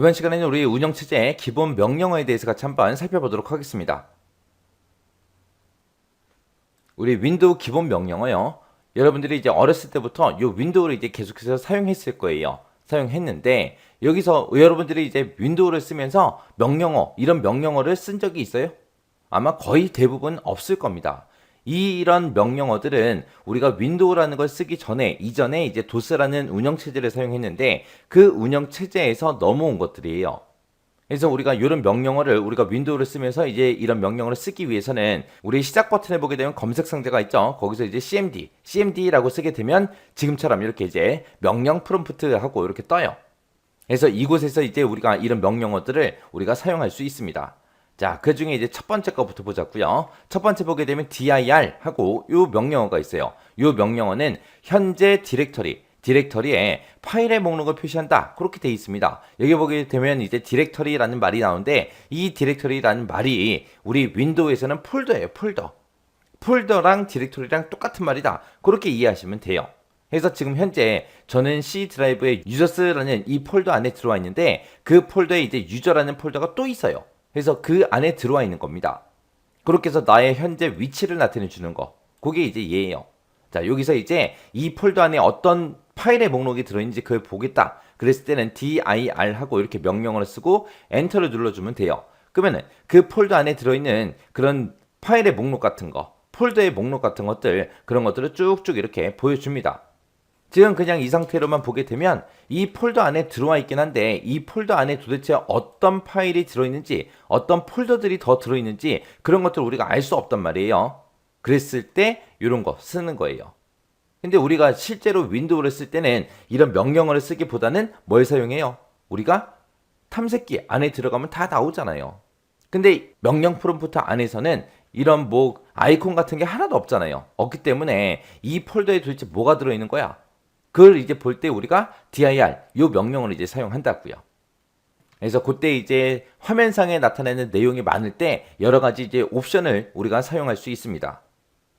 이번 시간에는 우리 운영체제의 기본 명령어에 대해서 같이 한번 살펴보도록 하겠습니다. 우리 윈도우 기본 명령어요. 여러분들이 이제 어렸을 때부터 이 윈도우를 이제 계속해서 사용했을 거예요. 사용했는데 여기서 여러분들이 이제 윈도우를 쓰면서 명령어, 이런 명령어를 쓴 적이 있어요? 아마 거의 대부분 없을 겁니다. 이런 명령어들은 우리가 윈도우라는 걸 쓰기 전에 이전에 이제 도스라는 운영체제를 사용했는데 그 운영체제에서 넘어온 것들이에요. 그래서 우리가 이런 명령어를 우리가 윈도우를 쓰면서 이제 이런 명령어를 쓰기 위해서는 우리 시작 버튼에 보게 되면 검색 상자가 있죠. 거기서 이제 cmd라고 쓰게 되면 지금처럼 이렇게 이제 명령 프롬프트 하고 이렇게 떠요. 그래서 이곳에서 이제 우리가 이런 명령어들을 우리가 사용할 수 있습니다. 자, 그 중에 이제 첫 번째 거부터 보자고요. 첫 번째 보게 되면 dir 하고 요 명령어가 있어요. 요 명령어는 현재 디렉터리에 파일의 목록을 표시한다. 그렇게 되어 있습니다. 여기 보게 되면 이제 디렉터리라는 말이 나오는데 이 디렉터리라는 말이 우리 윈도우에서는 폴더예요. 폴더랑 디렉터리랑 똑같은 말이다. 그렇게 이해하시면 돼요. 그래서 지금 현재 저는 C 드라이브에 유저스라는 이 폴더 안에 들어와 있는데 그 폴더에 이제 유저라는 폴더가 또 있어요. 그래서 그 안에 들어와 있는 겁니다. 그렇게 해서 나의 현재 위치를 나타내 주는 거. 그게 이제 얘예요. 자, 여기서 이제 이 폴더 안에 어떤 파일의 목록이 들어있는지 그걸 보겠다. 그랬을 때는 dir 하고 이렇게 명령어를 쓰고 엔터를 눌러주면 돼요. 그러면은 그 폴더 안에 들어있는 그런 파일의 목록 같은 거, 폴더의 목록 같은 것들, 그런 것들을 쭉쭉 이렇게 보여줍니다. 지금 그냥 이 상태로만 보게 되면 이 폴더 안에 들어와 있긴 한데 이 폴더 안에 도대체 어떤 파일이 들어있는지, 어떤 폴더들이 더 들어있는지 그런 것들을 우리가 알 수 없단 말이에요. 그랬을 때 이런 거 쓰는 거예요. 근데 우리가 실제로 윈도우를 쓸 때는 이런 명령어를 쓰기보다는 뭘 사용해요? 우리가 탐색기 안에 들어가면 다 나오잖아요. 근데 명령 프롬프트 안에서는 이런 뭐 아이콘 같은 게 하나도 없잖아요. 없기 때문에 이 폴더에 도대체 뭐가 들어있는 거야? 그걸 이제 볼 때 우리가 dir 이 명령어를 이제 사용한다고요. 그래서 그때 이제 화면상에 나타내는 내용이 많을 때 여러 가지 이제 옵션을 우리가 사용할 수 있습니다.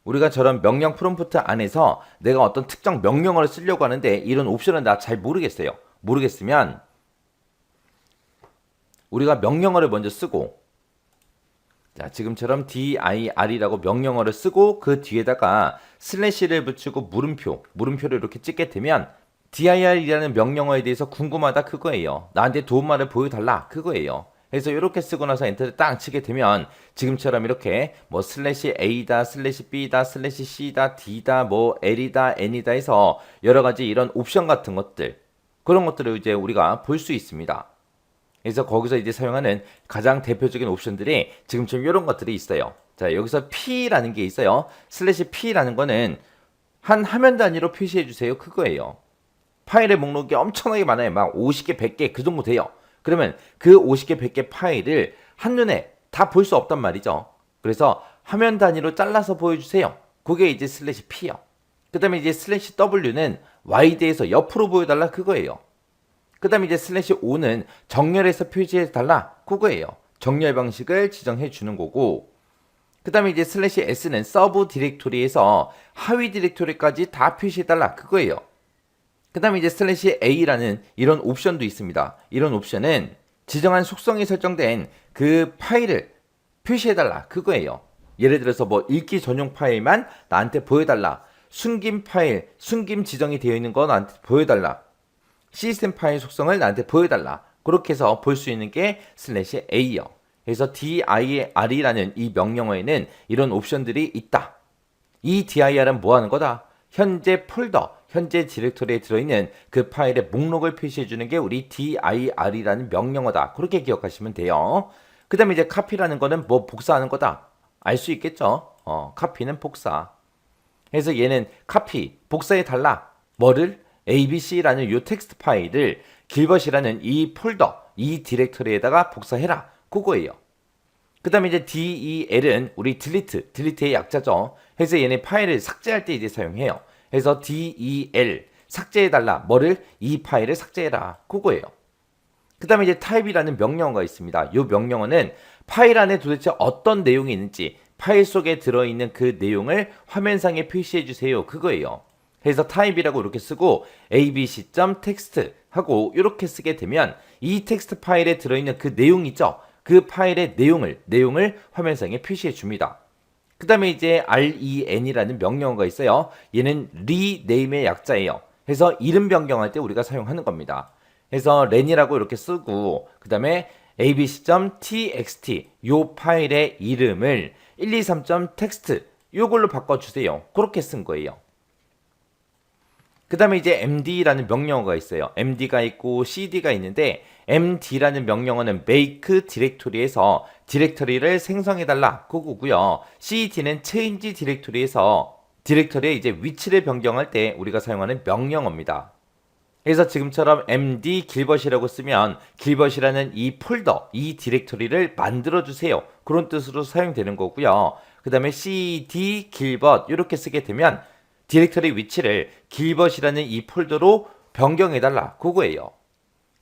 우리가 저런 명령 프롬프트 안에서 내가 어떤 특정 명령어를 쓰려고 하는데 이런 옵션은 나 잘 모르겠어요. 모르겠으면 우리가 명령어를 먼저 쓰고, 자, 지금처럼 dir이라고 명령어를 쓰고 그 뒤에다가 슬래시를 붙이고 물음표를 이렇게 찍게 되면 dir이라는 명령어에 대해서 궁금하다 그거예요. 나한테 도움말을 보여달라 그거예요. 그래서 이렇게 쓰고 나서 엔터를 딱 치게 되면 지금처럼 이렇게 뭐 슬래시 A다, 슬래시 B다, 슬래시 C다, D다, 뭐 L이다, N이다 해서 여러 가지 이런 옵션 같은 것들, 그런 것들을 이제 우리가 볼 수 있습니다. 그래서 거기서 이제 사용하는 가장 대표적인 옵션들이 지금처럼 이런 것들이 있어요. 자, 여기서 P라는 게 있어요. 슬래시 P라는 거는 한 화면 단위로 표시해 주세요. 그거예요. 파일의 목록이 엄청나게 많아요. 막 50개, 100개 그 정도 돼요. 그러면 그 50개, 100개 파일을 한눈에 다 볼 수 없단 말이죠. 그래서 화면 단위로 잘라서 보여주세요. 그게 이제 슬래시 P요. 그 다음에 이제 슬래시 W는 와이드에서 옆으로 보여달라 그거예요. 그 다음에 이제 슬래시 O는 정렬해서 표시해달라 그거예요. 정렬 방식을 지정해 주는 거고, 그 다음에 이제 슬래시 S는 서브 디렉토리에서 하위 디렉토리까지 다 표시해달라 그거예요. 그 다음에 이제 슬래시 A라는 이런 옵션도 있습니다. 이런 옵션은 지정한 속성이 설정된 그 파일을 표시해달라 그거예요. 예를 들어서 뭐 읽기 전용 파일만 나한테 보여달라. 숨김 파일, 숨김 지정이 되어 있는 거 나한테 보여달라. 시스템 파일 속성을 나한테 보여달라. 그렇게 해서 볼 수 있는 게 슬래시 A요. 그래서 dir이라는 이 명령어에는 이런 옵션들이 있다. 이 dir은 뭐 하는 거다? 현재 폴더, 현재 디렉토리에 들어있는 그 파일의 목록을 표시해주는 게 우리 dir이라는 명령어다. 그렇게 기억하시면 돼요. 그 다음에 이제 copy라는 거는 뭐 복사하는 거다. 알 수 있겠죠? copy는 복사. 그래서 얘는 copy, 복사해달라. 뭐를? abc라는 이 텍스트 파일을 길벗이라는 이 폴더, 이 디렉토리에다가 복사해라. 그거예요. 그 다음에 이제 del은 우리 delete의 약자죠. 그래서 얘네 파일을 삭제할 때 이제 사용해요. 그래서 del, 삭제해달라. 뭐를? 이 파일을 삭제해라. 그거예요. 그 다음에 이제 type이라는 명령어가 있습니다. 이 명령어는 파일 안에 도대체 어떤 내용이 있는지, 파일 속에 들어있는 그 내용을 화면상에 표시해주세요. 그거예요. 해서 타입이라고 이렇게 쓰고 abc.text 하고 이렇게 쓰게 되면 이 텍스트 파일에 들어있는 그 내용 있죠? 그 파일의 내용을 화면상에 표시해 줍니다. 그 다음에 이제 ren이라는 명령어가 있어요. 얘는 rename의 약자예요. 해서 이름 변경할 때 우리가 사용하는 겁니다. 해서 ren이라고 이렇게 쓰고 그 다음에 abc.txt 요 파일의 이름을 123.text 요걸로 바꿔주세요. 그렇게 쓴 거예요. 그 다음에 이제 md라는 명령어가 있어요. md가 있고 cd가 있는데 md라는 명령어는 make 디렉토리에서 디렉터리를 생성해달라 그거고요. cd는 change 디렉토리에서 디렉터리의 이제 위치를 변경할 때 우리가 사용하는 명령어입니다. 그래서 지금처럼 md 길벗이라고 쓰면 길벗이라는 이 폴더, 이 디렉터리를 만들어주세요. 그런 뜻으로 사용되는 거고요. 그 다음에 cd 길벗 이렇게 쓰게 되면 디렉터리 위치를 길벗이라는 이 폴더로 변경해달라 그거예요.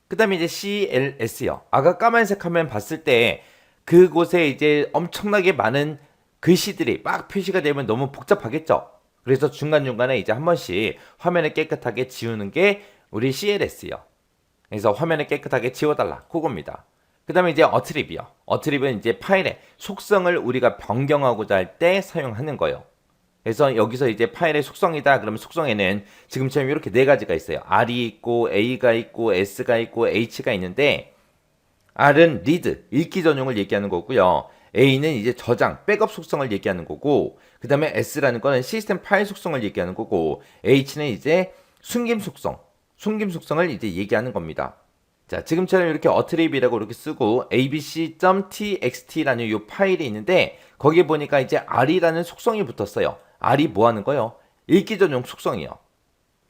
그 다음에 이제 cls요. 아까 까만색 화면 봤을 때 그곳에 이제 엄청나게 많은 글씨들이 막 표시가 되면 너무 복잡하겠죠. 그래서 중간중간에 이제 한 번씩 화면을 깨끗하게 지우는 게 우리 cls요. 그래서 화면을 깨끗하게 지워달라 그겁니다. 그 다음에 이제 어트립이요. 어트립은 이제 파일의 속성을 우리가 변경하고자 할 때 사용하는 거예요. 그래서 여기서 이제 파일의 속성이다 그러면 속성에는 지금처럼 이렇게 네 가지가 있어요. R이 있고 A가 있고 S가 있고 H가 있는데 R은 read, 읽기 전용을 얘기하는 거고요. A는 이제 저장, 백업 속성을 얘기하는 거고 그 다음에 S라는 거는 시스템 파일 속성을 얘기하는 거고 H는 이제 숨김 속성을 이제 얘기하는 겁니다. 자, 지금처럼 이렇게 어트립이라고 이렇게 쓰고 abc.txt라는 이 파일이 있는데 거기에 보니까 이제 R이라는 속성이 붙었어요. R이 뭐 하는 거요? 읽기 전용 속성이요.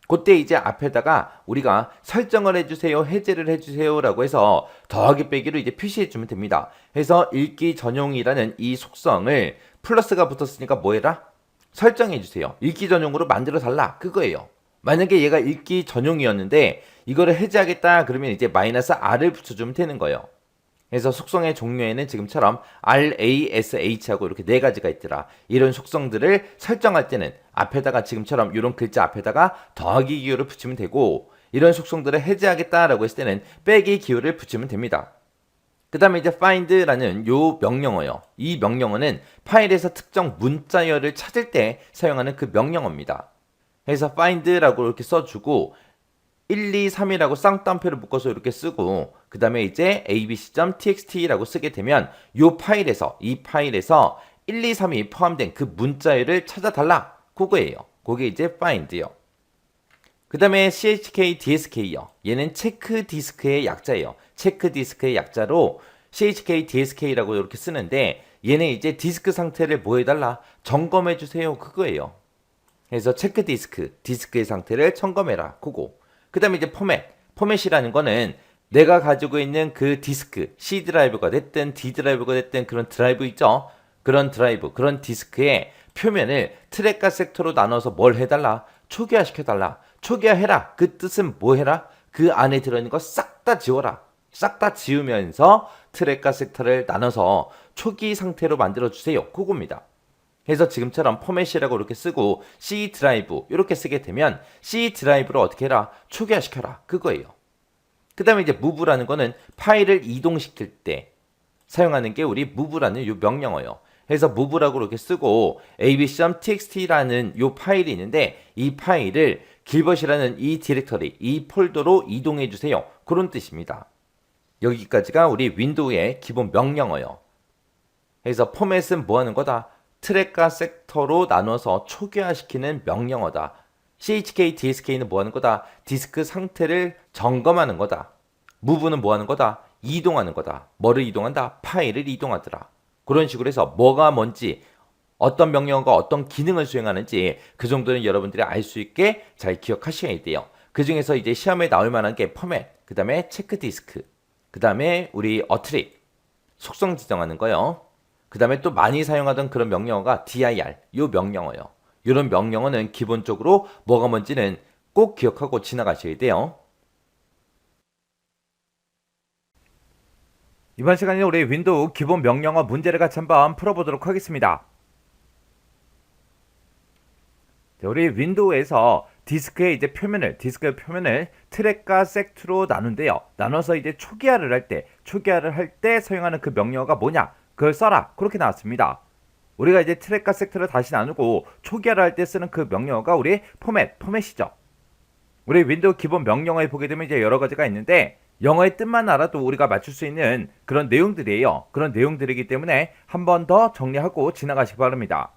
그때 이제 앞에다가 우리가 설정을 해주세요, 해제를 해주세요 라고 해서 더하기 빼기로 이제 표시해주면 됩니다. 그래서 읽기 전용이라는 이 속성을 플러스가 붙었으니까 뭐 해라? 설정해주세요. 읽기 전용으로 만들어 달라. 그거예요. 만약에 얘가 읽기 전용이었는데 이거를 해제하겠다 그러면 이제 마이너스 R을 붙여주면 되는 거예요. 그래서 속성의 종류에는 지금처럼 RASH하고 이렇게 네 가지가 있더라. 이런 속성들을 설정할 때는 앞에다가 지금처럼 이런 글자 앞에다가 더하기 기호를 붙이면 되고 이런 속성들을 해제하겠다라고 했을 때는 빼기 기호를 붙이면 됩니다. 그 다음에 이제 find라는 요 명령어요. 이 명령어는 파일에서 특정 문자열을 찾을 때 사용하는 그 명령어입니다. 그래서 find라고 이렇게 써주고 1, 2, 3이라고 쌍따옴표를 묶어서 이렇게 쓰고 그 다음에 이제 abc.txt라고 쓰게 되면 이 파일에서 1, 2, 3이 포함된 그 문자열을 찾아달라 그거예요. 그게 이제 find요. 그 다음에 chkdsk요. 얘는 체크 디스크의 약자예요. 체크 디스크의 약자로 chkdsk라고 이렇게 쓰는데 얘는 이제 디스크 상태를 뭐 해달라? 점검해주세요 그거예요. 그래서 체크 디스크의 상태를 점검해라 그거. 그 다음에 이제 포맷이라는 거는 내가 가지고 있는 그 디스크, C 드라이브가 됐든 D 드라이브가 됐든 그런 드라이브 있죠? 그런 드라이브, 그런 디스크의 표면을 트랙과 섹터로 나눠서 뭘 해달라? 초기화시켜달라. 초기화해라. 그 뜻은 뭐 해라? 그 안에 들어있는 거 싹 다 지워라. 싹 다 지우면서 트랙과 섹터를 나눠서 초기 상태로 만들어주세요. 그겁니다. 그래서 지금처럼 포맷이라고 이렇게 쓰고 C 드라이브 이렇게 쓰게 되면 C 드라이브를 어떻게 해라? 초기화시켜라. 그거예요. 그 다음에 이제 move라는 거는 파일을 이동시킬 때 사용하는 게 우리 move라는 이 명령어예요. 그래서 move라고 이렇게 쓰고 abc.txt라는 이 파일이 있는데 이 파일을 길벗이라는 이 디렉터리, 이 폴더로 이동해 주세요. 그런 뜻입니다. 여기까지가 우리 윈도우의 기본 명령어예요. 그래서 포맷은 뭐 하는 거다? 트랙과 섹터로 나눠서 초기화시키는 명령어다. chk, dsk는 뭐 하는 거다? 디스크 상태를 점검하는 거다. move는 뭐 하는 거다? 이동하는 거다. 뭐를 이동한다? 파일을 이동하더라. 그런 식으로 해서 뭐가 뭔지 어떤 명령어가 어떤 기능을 수행하는지 그 정도는 여러분들이 알 수 있게 잘 기억하셔야 돼요. 그 중에서 이제 시험에 나올 만한 게 포맷, 그 다음에 체크 디스크, 그 다음에 우리 어트릭, 속성 지정하는 거요. 그 다음에 또 많이 사용하던 그런 명령어가 dir, 요 명령어요. 이런 명령어는 기본적으로 뭐가 뭔지는 꼭 기억하고 지나가셔야 돼요. 이번 시간에 우리 윈도우 기본 명령어 문제를 같이 한번 풀어보도록 하겠습니다. 우리 윈도우에서 디스크의 표면을 트랙과 섹트로 나눈대요. 나눠서 이제 초기화를 할 때 사용하는 그 명령어가 뭐냐? 그걸 써라. 그렇게 나왔습니다. 우리가 이제 트랙과 섹트를 다시 나누고 초기화를 할 때 쓰는 그 명령어가 우리 포맷이죠. 우리 윈도우 기본 명령어에 보게 되면 이제 여러 가지가 있는데 영어의 뜻만 알아도 우리가 맞출 수 있는 그런 내용들이에요. 그런 내용들이기 때문에 한 번 더 정리하고 지나가시기 바랍니다.